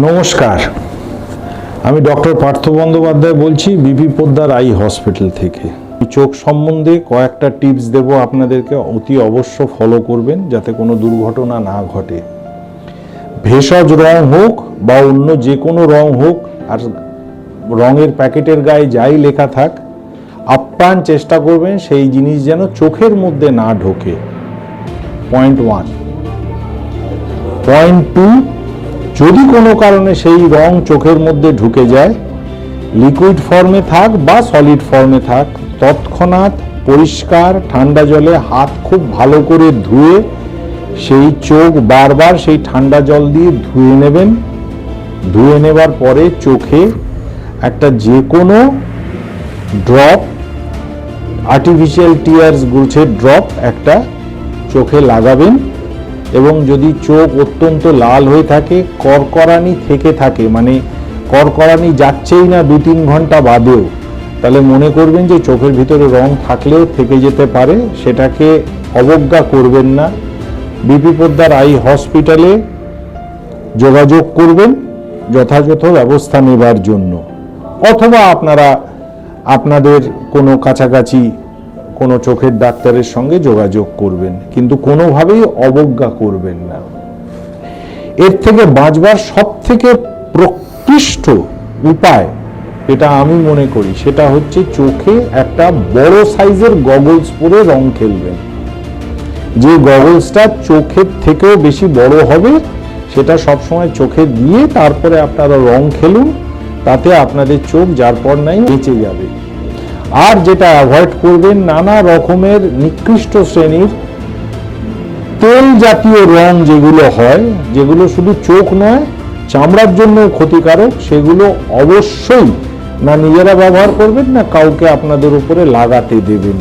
নমস্কার, আমি ডক্টর পার্থ বন্দ্যোপাধ্যায় বলছি বিপি পোদ্দার আই হসপিটাল থেকে। চোখ সম্বন্ধে কয়েকটা টিপস দেব আপনাদেরকে, অতি অবশ্য ফলো করবেন যাতে কোনো দুর্ঘটনা না ঘটে। ভেষজ রং হোক বা অন্য যে কোনো রং হোক, আর রঙের প্যাকেটের গায়ে যাই লেখা থাক, আপ্রাণ চেষ্টা করবেন সেই জিনিস যেন চোখের মধ্যে না ঢোকে। পয়েন্ট 1। পয়েন্ট 2, যদি কোনো কারণে সেই রং চোখের মধ্যে ঢুকে যায়, লিকুইড ফর্মে থাক বা সলিড ফর্মে থাক, তৎক্ষণাৎ পরিষ্কার ঠান্ডা জলে হাত খুব ভালো করে ধুয়ে সেই চোখ বারবার সেই ঠান্ডা জল দিয়ে ধুয়ে নেবেন। ধুয়ে নেবার পরে চোখে একটা যে কোনো ড্রপ, আর্টিফিশিয়াল টিয়ার্স গুছের ড্রপ একটা চোখে লাগাবেন। এবং যদি চোখ অত্যন্ত লাল হয়ে থাকে, কড়কড়ানি থেকে থাকে, মানে কড়কড়ানি যাচ্ছেই না 2-3 ঘন্টা বাদেও, তাহলে মনে করবেন যে চোখের ভিতরে রং থাকলেও থেকে যেতে পারে। সেটাকে অবজ্ঞা করবেন না। বিপি পোদ্দার আই হসপিটালে যোগাযোগ করবেন যথাযথ ব্যবস্থা নেবার জন্য, অথবা আপনারা আপনাদের কোনো কাছাকাছি কোনো চোখের ডাক্তারের সঙ্গে যোগাযোগ করবেন, কিন্তু কোনোভাবেই অবজ্ঞা করবেন না। এর থেকে বাঁচবার সব থেকে প্রকৃষ্ট উপায়, এটা আমি মনে করি, সেটা হচ্ছে চোখে একটা বড় সাইজের গগলস পরে রং খেলবেন। যে গগলসটা চোখের থেকেও বেশি বড় হবে, সেটা সবসময় চোখে দিয়ে তারপরে আপনারা রং খেলুন। তাতে আপনাদের চোখ যার পর নাই বেঁচে যাবে। আর যেটা অ্যাভয়েড করবেন, নানা রকমের নিকৃষ্ট শ্রেণীর তেল জাতীয় রং যেগুলো হয়, যেগুলো শুধু চোখ নয় চামড়ার জন্য ক্ষতিকারক, সেগুলো অবশ্যই না নিজেরা ব্যবহার করবেন, না কাউকে আপনাদের উপরে লাগাতে দেবেন।